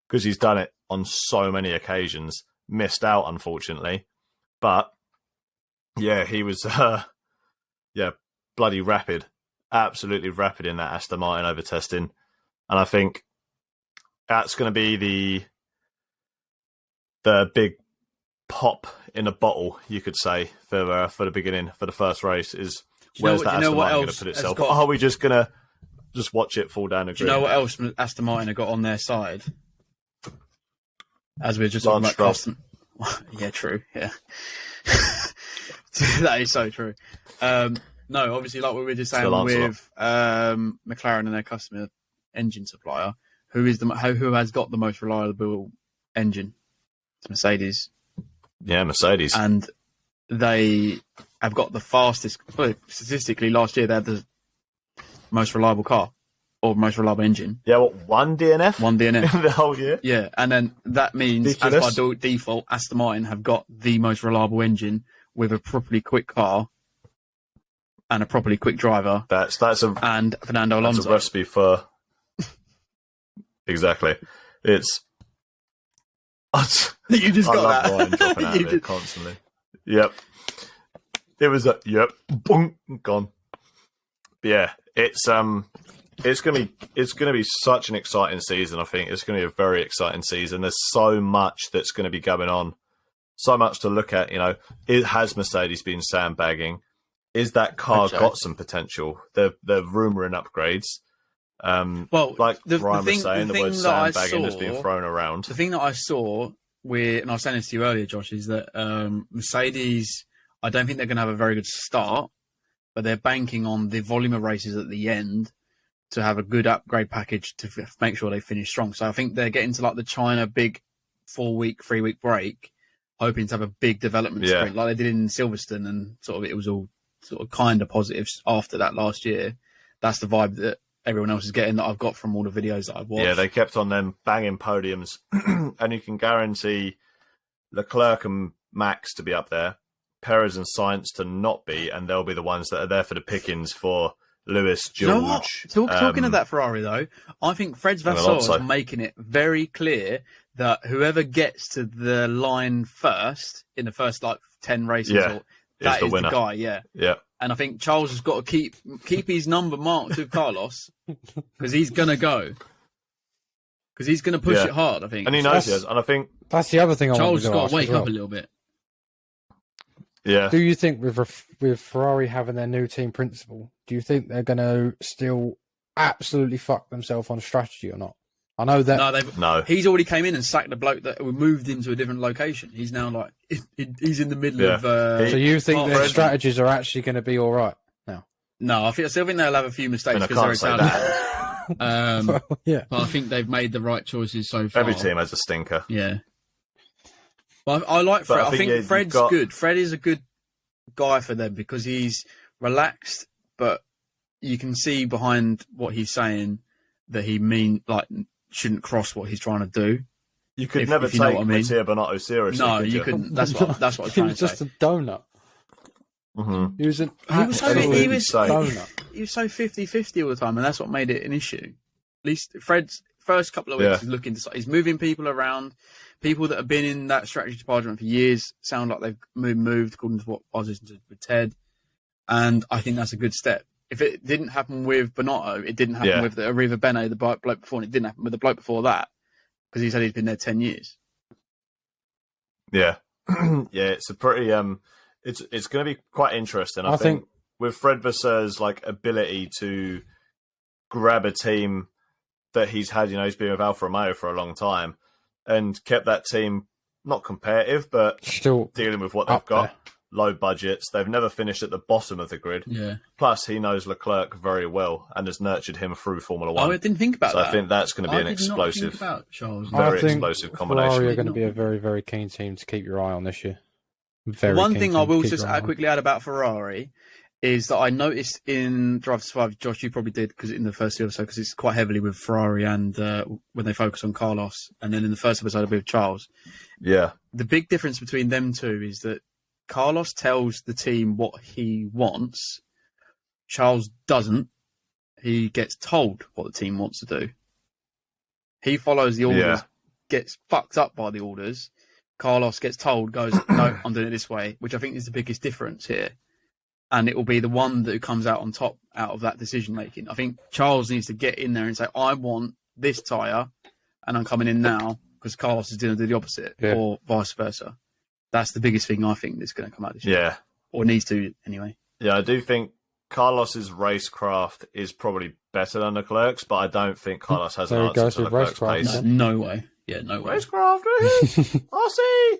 because he's done it on so many occasions. Missed out, unfortunately. But, yeah, he was, bloody rapid. Absolutely rapid in that Aston Martin over testing. And I think that's going to be the big pop in a bottle, you could say, for the beginning, for the first race, is where's that Aston Martin going to put itself? Are we just going to just watch it fall down a Do you know what else Aston Martin have got on their side? As we were just talking about custom. Yeah, true. Yeah. That is so true. No, obviously, like we were just saying with McLaren and their customer engine supplier, who has got the most reliable engine? It's Mercedes. Yeah, Mercedes. And they have got the fastest. Well, statistically, last year they had the most reliable car or most reliable engine. Yeah, one DNF? One DNF. The whole year? Yeah, and then that means, Ridiculous. as by default, Aston Martin have got the most reliable engine with a properly quick car and a properly quick driver. And Fernando Alonso. That's a recipe for. Exactly. It's. You just I got love that. Ryan dropping out of it constantly. Yep. It was yep. Boom, gone. But yeah, it's gonna be such an exciting season. I think it's gonna be a very exciting season. There's so much that's gonna be going on, so much to look at. You know, has Mercedes been sandbagging? Is that car got some potential? They're rumouring upgrades. Well, like the Ryan was saying, the word sandbagging has been thrown around. The thing that I saw and I was saying this to you earlier, Josh, is that Mercedes, I don't think they're going to have a very good start, but they're banking on the volume of races at the end to have a good upgrade package to make sure they finish strong. So I think they're getting to like the China big 3-week break, hoping to have a big development sprint like they did in Silverstone, and sort of it was all sort of kind of positives after that last year. That's the vibe that everyone else is getting, that I've got from all the videos that I've watched. Yeah, they kept on them banging podiums, and you can guarantee Leclerc and Max to be up there, Perez and Sainz to not be, and they'll be the ones that are there for the pickings for Lewis, George. You know what? Talking of that Ferrari, though, I think Fred Vasseur is making it very clear that whoever gets to the line first in the first 10 races, that is the guy. Yeah. And I think Charles has got to keep his number marked with Carlos because he's gonna go. Because he's gonna push it hard, I think. And he knows he has. And I think that's the other thing. Charles has got to wake up a little bit. Yeah. Do you think with Ferrari having their new team principal, do you think they're going to still absolutely fuck themselves on strategy or not? I know that. No. He's already came in and sacked the bloke that moved him to a different location. He's now he's in the middle of. So you think their strategies are actually going to be all right now? No, I still think they'll have a few mistakes because they're Italian. Yeah. But I think they've made the right choices so far. Every team has a stinker. Yeah. But I like Fred. I think Fred's good. Fred is a good guy for them because he's relaxed, but you can see behind what he's saying that he shouldn't cross what he's trying to do. You could never take Mattia Bonotto seriously. No, you couldn't. That's what I'm trying to say. He was just a donut. Mm-hmm. He was so 50-50 all the time, and that's what made it an issue. At least Fred's first couple of weeks, he's moving people around. People that have been in that strategy department for years sound like they've moved according to what I was listening to with Ted, and I think that's a good step. If it didn't happen with Bonotto, it didn't happen with Arriva Bene, the bloke before, and it didn't happen with the bloke before that because he said he's been there 10 years. Yeah, yeah, it's a pretty it's going to be quite interesting. I think with Fred Vasseurs' ability to grab a team that he's had, he's been with Alfa Romeo for a long time and kept that team not competitive, but still dealing with what they've got. Low budgets. They've never finished at the bottom of the grid. Yeah. Plus, he knows Leclerc very well and has nurtured him through Formula One. Oh, I didn't think about that. So I think that's going to be an explosive, explosive combination. Ferrari are going to be a very, very keen team to keep your eye on this year. One thing I will just quickly add about Ferrari is that I noticed in Drive to Survive, Josh, you probably did because in the first episode, because it's quite heavily with Ferrari and when they focus on Carlos, and then in the first episode with Charles. Yeah. The big difference between them two is that Carlos tells the team what he wants. Charles doesn't. He gets told what the team wants to do. He follows the orders, gets fucked up by the orders. Carlos gets told, goes, no, I'm doing it this way, which I think is the biggest difference here. And it will be the one that comes out on top out of that decision making. I think Charles needs to get in there and say, I want this tyre, and I'm coming in now because Carlos is going to do the opposite, or vice versa. That's the biggest thing I think that's going to come out this year. Yeah. Or needs to, anyway. Yeah, I do think Carlos's racecraft is probably better than Leclerc's, but I don't think Carlos has an answer to Leclerc's pace. No way. Yeah, no way. Racecraft, RC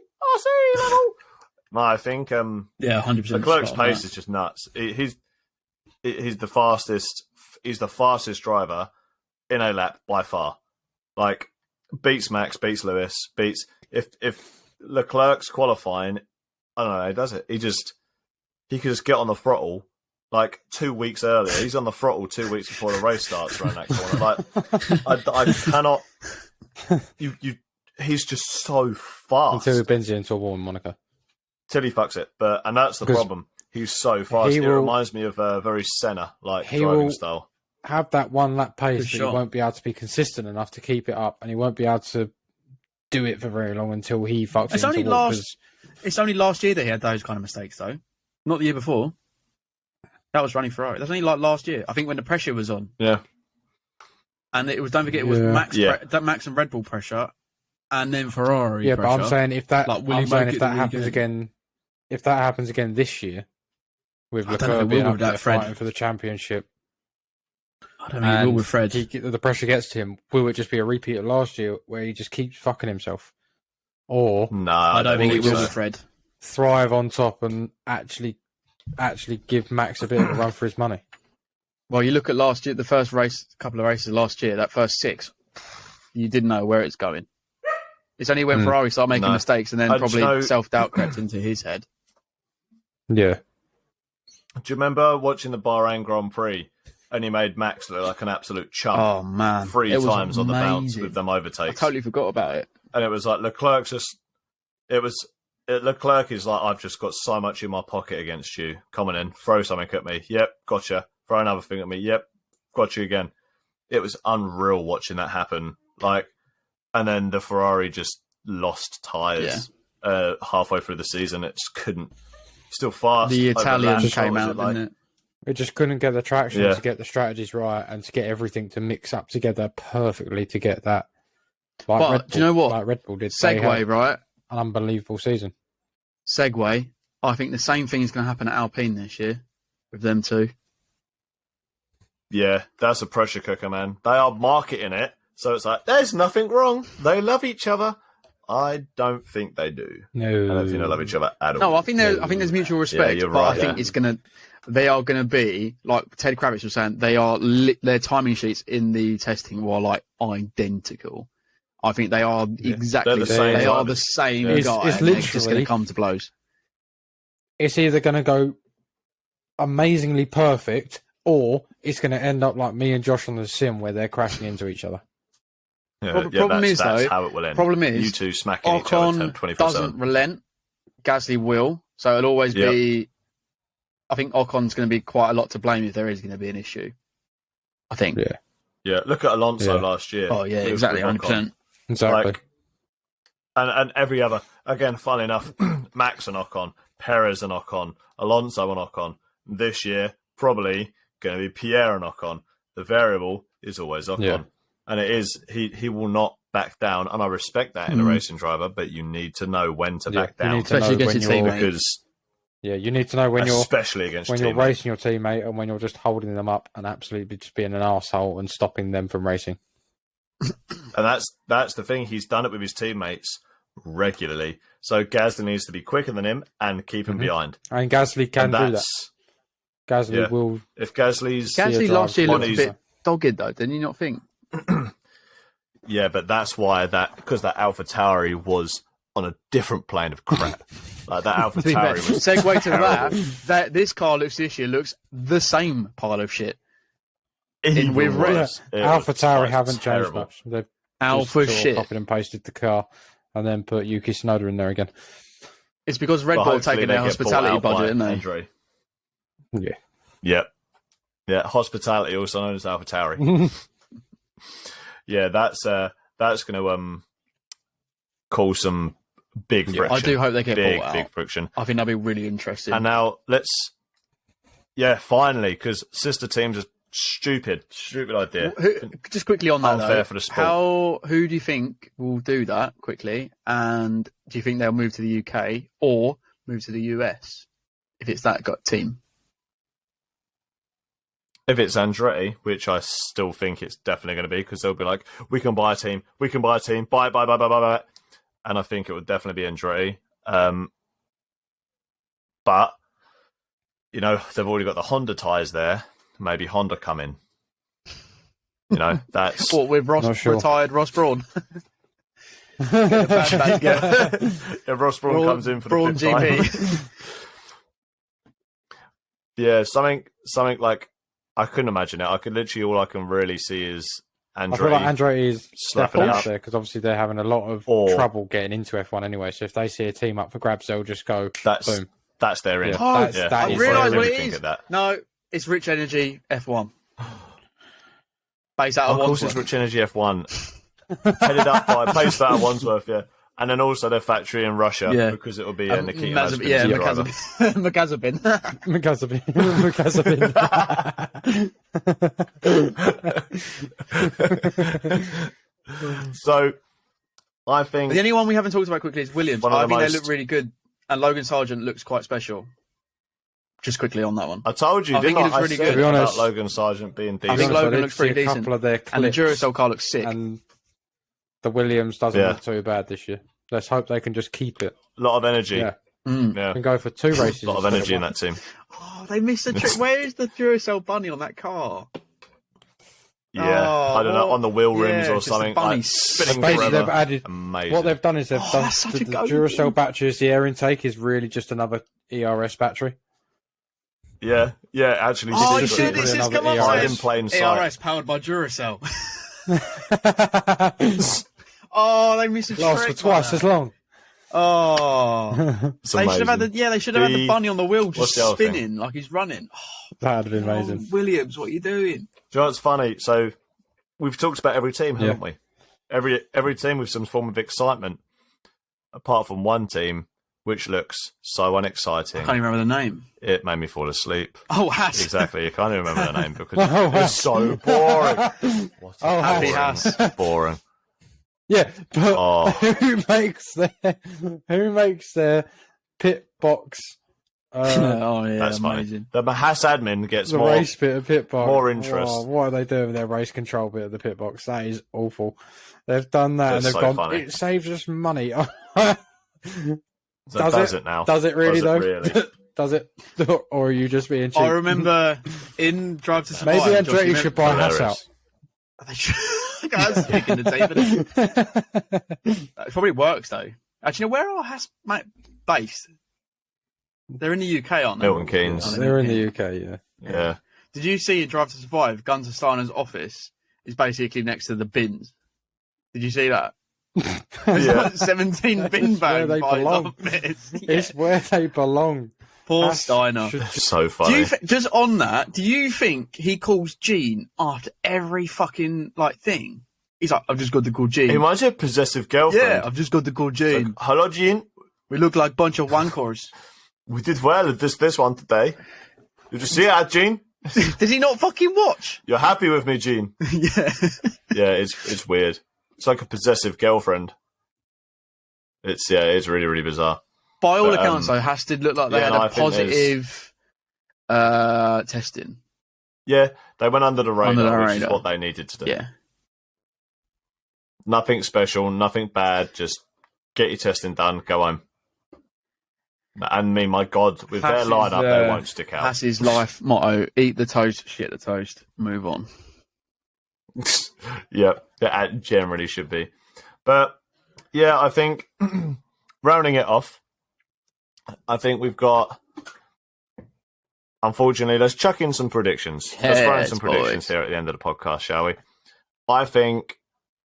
level. No, I think 100%. Leclerc's pace is just nuts. He's the fastest. He's the fastest driver in a lap by far. Beats Max, beats Lewis, beats if Leclerc's qualifying, I don't know, he does it. He could just get on the throttle 2 weeks earlier. He's on the throttle 2 weeks before the race starts around that corner. I cannot. He's just so fast until he bends it into a wall in Monaco. Till he fucks it, and that's the problem. He's so fast. It reminds me of very Senna driving style. Have that one lap pace, but he won't be able to be consistent enough to keep it up, and he won't be able to do it for very long until he fucks it. It's only last year that he had those kind of mistakes, though. Not the year before. That was running Ferrari. That's only last year. I think when the pressure was on. Yeah. And it was, don't forget, it was Max and Red Bull pressure, and then Ferrari. Yeah, pressure. but I'm saying if that happens again, this year, with Leclerc being up there fighting for the championship, I don't think he will with Fred. The pressure gets to him. Will it just be a repeat of last year where he just keeps fucking himself? Or no, I don't think he will with Fred. Thrive on top and actually give Max a bit of a run for his money. Well, you look at last year, the first couple of races last year, that first 6, you didn't know where it's going. It's only when Ferrari started making mistakes and then probably self-doubt crept into his head. Yeah. Do you remember watching the Bahrain Grand Prix? And he made Max look like an absolute chump. Oh, man. 3 times on the bounce with them overtakes. I totally forgot about it. And it was Leclerc Leclerc is I've just got so much in my pocket against you. Coming in, throw something at me. Yep, gotcha. Throw another thing at me. Yep, got you again. It was unreal watching that happen. And then the Ferrari just lost tyres halfway through the season. It just couldn't. Still fast. The Italian came out, didn't it? We just couldn't get the traction to get the strategies right and to get everything to mix up together perfectly to get that. But do you know what? Like Red Bull did. Segway, right? An unbelievable season. Segway. I think the same thing is going to happen at Alpine this year with them too. Yeah, that's a pressure cooker, man. They are marketing it, so it's there's nothing wrong. They love each other. I don't think they do. No, I don't think they love each other at all. No, I think there's mutual respect. Yeah, you're but right, I think it's going to. they are going to be, like Ted Kravitz was saying, their timing sheets in the testing were like identical. I think they are exactly the same. They are the same guy. It's literally just going to come to blows. It's either going to go amazingly perfect, or it's going to end up like me and Josh on the sim, where they're crashing into each other. That's how it will end. Problem is, you two smacking each other 24/7. Doesn't relent. Gasly will, so it'll always be. I think Ocon's going to be quite a lot to blame if there is going to be an issue. I think. Yeah. Look at Alonso last year. Oh yeah, exactly, 100%. Exactly. And every other, again, funnily enough, Max and Ocon, Perez and Ocon, Alonso and Ocon. This year, probably going to be Pierre and Ocon. The variable is always Ocon. Yeah. And it is, he will not back down. And I respect that in a racing driver, but you need to know when to back down. Especially against your teammate. Because you need to know when you're racing your teammate and when you're just holding them up and absolutely just being an arsehole and stopping them from racing. And that's the thing. He's done it with his teammates regularly. So Gasly needs to be quicker than him and keep him behind. And Gasly can do that. Gasly will. If Gasly last year looked a bit dogged though, didn't you not think? Yeah, but that's why because that AlphaTauri was on a different plane of crap. Like that AlphaTauri was segue to that this car this year looks the same pile of shit. AlphaTauri haven't changed much. They've shit copied and pasted the car and then put Yuki Tsunoda in there again. It's because Red Bull taking their hospitality budget, isn't they? Yeah. Hospitality, also known as AlphaTauri. Yeah, that's going to cause some big friction. I do hope they get bought out. Big friction. I think that'll be really interesting. And now finally, because sister teams are stupid idea. Just quickly on that, unfair for the sport. Who do you think will do that quickly? And do you think they'll move to the UK or move to the US if it's that team? If it's Andretti, which I still think it's definitely going to be, because they'll be like, we can buy a team, buy. And I think it would definitely be Andretti. But, they've already got the Honda tyres there. Maybe Honda come in. That's... What, with retired Ross Brawn? If Ross Brawn comes in for the Brawn fifth time. GP. Yeah, something like... I couldn't imagine it. All I can really see is Andretti. I feel like Andretti is slapping out there because obviously they're having a lot of trouble getting into F1 anyway. So if they see a team up for grabs, they'll just go boom. That's their in. Yeah. I realise what it is. No, it's Rich Energy F1. Based out of course, it's Rich Energy F1. Headed up based out of Wandsworth, yeah. And then also their factory in Russia, because it will be Nikita Mazepin. Mazepin. So, I think... The only one we haven't talked about quickly is Williams. I think they look really good. And Logan Sargent looks quite special. Just quickly on that one. I told you, didn't I? I said to be honest, about Logan Sargent being decent. I think Logan looks pretty decent. Couple of their clips, and the Duracell car looks sick. And the Williams doesn't look too bad this year. Let's hope they can just keep it. A lot of energy. Yeah. Can go for 2 races. A lot of energy in that team. Oh, they missed the trick. Where is the Duracell bunny on that car? Yeah, I don't know, on the wheel rims or something. Like spinning forever. Amazing. What they've done is they've done the Duracell batteries. The air intake is really just another ERS battery. Yeah, actually. This is come on, in plain sight. ERS powered by Duracell. Oh, they missed a trick. Lasts for twice as long. Oh, they should have had the bunny on the wheel just spinning like he's running. Oh, that'd be amazing. Williams, what are you doing? Do you know what's funny? So we've talked about every team, haven't we? Every team with some form of excitement, apart from one team which looks so unexciting. I can't even remember the name. It made me fall asleep. Oh, Haas. Exactly. You can't even remember the name because it's so boring. Happy Haas. Boring. Yeah, but who makes their pit box? That's amazing. Funny. The Haas admin gets the more race bit of pit box. More interest. Oh, what are they doing with their race control bit of the pit box? That is awful. They've done that and they've gone. Funny. It saves us money. Does it now? Does it really though? Really? Does it? Or are you just being cheap? I remember in Drive to Survive. Maybe Andretti should buy Haas out. Guys, kicking the table. It probably works though. Actually, where are Haas based? They're in the UK, aren't they? Milton Keynes. They're in the UK, Yeah. Did you see Drive to Survive? Gunther Steiner's office is basically next to the bins. Did you see that? There's like 17 bin bags they by his belong. office. It's where they belong. Poor Haas Steiner. So funny. Just on that, do you think he calls Gene after every fucking thing? He's like, I've just got to call Gene. He reminds you of possessive girlfriend. Yeah, I've just got to call Gene. Like, hello, Gene. We look like a bunch of wankors. We did well at this one today. Did you see it, Gene? Does he not fucking watch? You're happy with me, Gene? Yeah. Yeah, it's weird. It's like a possessive girlfriend. It's really, really bizarre. By all accounts, though, Haas did look like they had a positive testing. Yeah, they went under the radar, which is radar. what they needed to do. Yeah. Nothing special, nothing bad. Just get your testing done, go home. And my God, with their lineup, they won't stick out. That's his life motto: eat the toast, shit the toast, move on. Yeah, that generally should be. But yeah, I think rounding it off, I think we've got. Unfortunately, let's chuck in some predictions. Let's throw in some predictions here at the end of the podcast, shall we? I think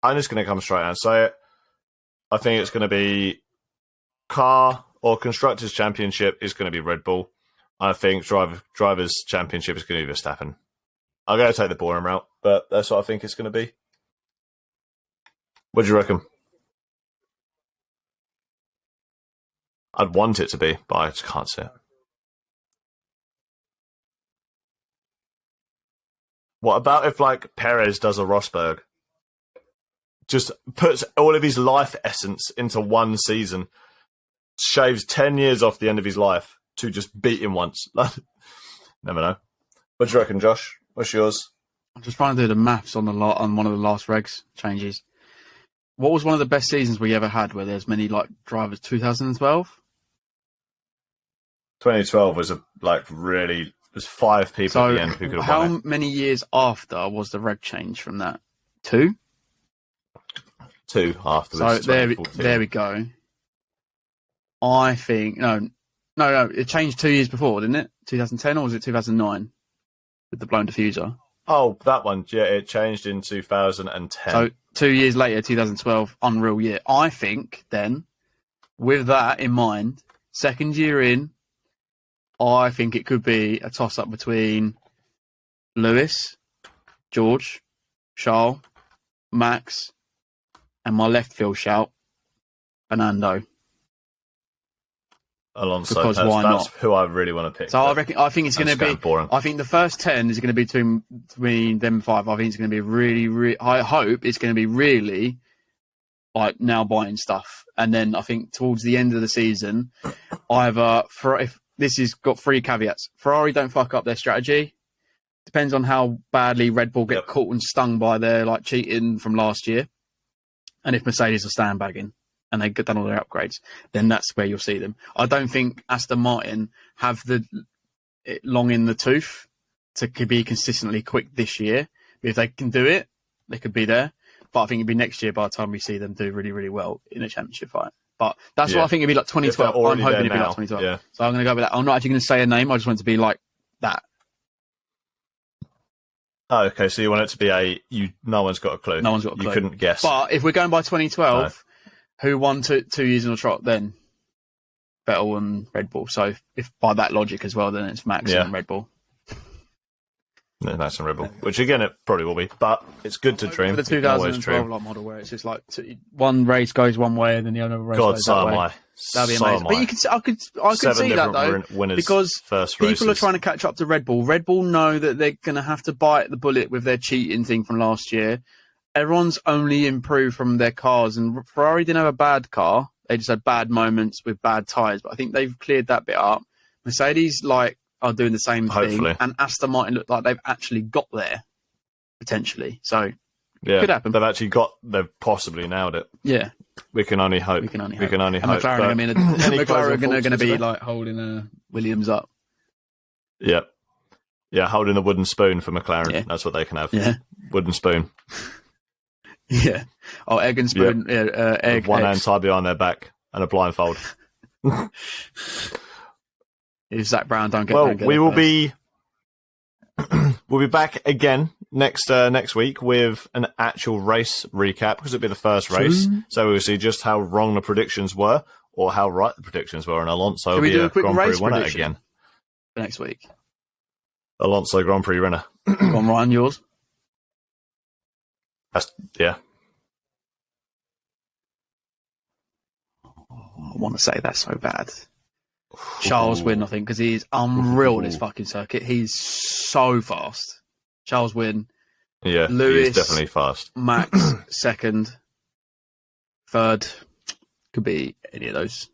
I'm just going to come straight out and say it. I think it's going to be car or constructors championship is going to be Red Bull. I think drivers championship is going to be Verstappen. I'm going to take the boring route, but that's what I think it's going to be. What do you reckon? I'd want it to be, but I just can't see it. What about if Perez does a Rosberg? Just puts all of his life essence into one season, shaves 10 years off the end of his life to just beat him once. Never know. What do you reckon, Josh? What's yours? I'm just trying to do the maths on one of the last regs changes. What was one of the best seasons we ever had where there's many drivers? 2012? 2012 was really. There's 5 people at the end who could have won it. How many years after was the reg change from that? 2? 2 afterwards. So there we go. I think no. It changed 2 years before, didn't it? 2010 or was it 2009 with the blown diffuser? Oh, that one. Yeah, it changed in 2010. So 2 years later, 2012, unreal year. I think then, with that in mind, second year in, I think it could be a toss-up between Lewis, George, Charles, Max, and my left field shout, Fernando. Alonso. Because why that's not? Who I really want to pick. So I think it's going to be boring. I think the first 10 is going to be between them 5. I think it's going to be really. I hope it's going to be really now buying stuff, and then I think towards the end of the season, if this has got 3 caveats. Ferrari don't fuck up their strategy. Depends on how badly Red Bull get caught and stung by their cheating from last year. And if Mercedes are sandbagging and they've done all their upgrades, then that's where you'll see them. I don't think Aston Martin have it long in the tooth to be consistently quick this year. But if they can do it, they could be there. But I think it'd be next year by the time we see them do really, really well in a championship fight. But that's what I think it'd be 2012. I'm hoping it'd be 2012. Yeah. So I'm going to go with that. I'm not actually going to say a name. I just want it to be that. Oh, okay. So you want it to be no one's got a clue. No one's got a clue. You couldn't guess. But if we're going by 2012, who won 2 years in a trot then? Vettel and Red Bull. So if by that logic as well, then it's Max and Red Bull. No, Max and Red Bull. Which again, it probably will be. But it's good to dream. For the 2012 model where it's just one race goes one way and then the other race goes that way. That'd be amazing. But I could see that though, because people are trying to catch up to Red Bull. Red Bull know that they're going to have to bite the bullet with their cheating thing from last year. Everyone's only improved from their cars, and Ferrari didn't have a bad car. They just had bad moments with bad tyres. But I think they've cleared that bit up. Mercedes are doing the same thing, and Aston Martin look like they've actually got there potentially. So it could happen. They've possibly nailed it. Yeah. We can only hope. We can only hope. McLaren are going to be holding a Williams up. Yep. Yeah, holding the wooden spoon for McLaren. Yeah. That's what they can have. Yeah. Wooden spoon. Yeah. Oh, egg and spoon. Yep. Yeah, egg. With one hand eggs. tied behind their back and a blindfold. If Zach Brown don't get Well, there, get we there will first. be we'll be back again next week with an actual race recap because it'll be the first race. So we'll see just how wrong the predictions were or how right the predictions were, and Alonso will we be do a a quick Grand Prix race winner prediction? again. for next week. Alonso Grand Prix winner. Go on, Ryan, yours. Yeah. I want to say that's so bad. Charles win, I think, because he's unreal in this fucking circuit. He's so fast. Charles win. Yeah, Lewis, he's definitely fast. Max second, third. Could be any of those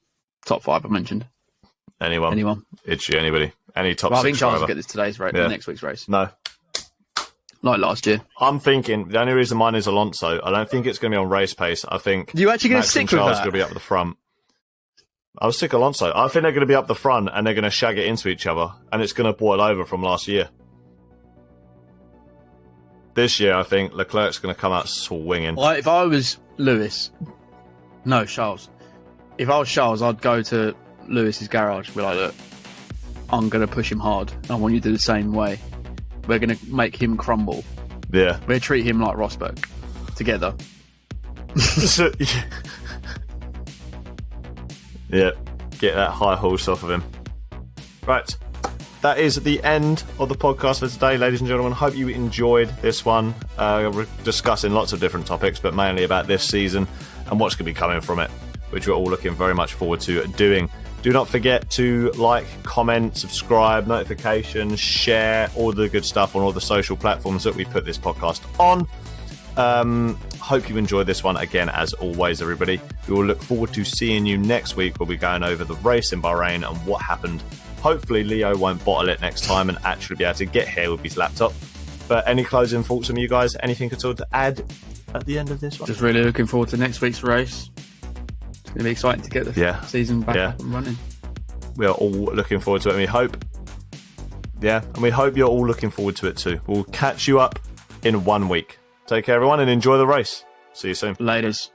top five I mentioned. Anyone. Itchy, anybody. Any top Well, I six think Charles driver. will get this today's race, Yeah. next week's race. No. Like last year. I'm thinking the only reason mine is Alonso. I don't think it's going to be on race pace. I think You actually going to Max stick and with Charles that? are going to be up the front. I'll stick Alonso. I think they're going to be up the front and they're going to shag it into each other, and it's going to boil over from last year. This year, I think Leclerc's going to come out swinging. If I was Charles. If I was Charles, I'd go to Lewis's garage and be like, look, I'm going to push him hard. I want you to do the same way. We're going to make him crumble. Yeah. We're treat him like Rosberg together. So, yeah. Get that high horse off of him. Right. That is the end of the podcast for today, ladies and gentlemen. Hope you enjoyed this one. We're discussing lots of different topics, but mainly about this season and what's going to be coming from it, which we're all looking very much forward to doing. Do not forget to like, comment, subscribe, notifications, share, all the good stuff on all the social platforms that we put this podcast on. Hope you enjoyed this one again, as always, everybody. We will look forward to seeing you next week. We'll be going over the race in Bahrain and what happened. Hopefully Leo won't bottle it next time and actually be able to get here with his laptop. But any closing thoughts from you guys? Anything at all to add at the end of this one? Just really looking forward to next week's race. It's going to be exciting to get the season back up and running. We are all looking forward to it, and we hope you're all looking forward to it too. We'll catch you up in 1 week. Take care, everyone, and enjoy the race. See you soon. Laters.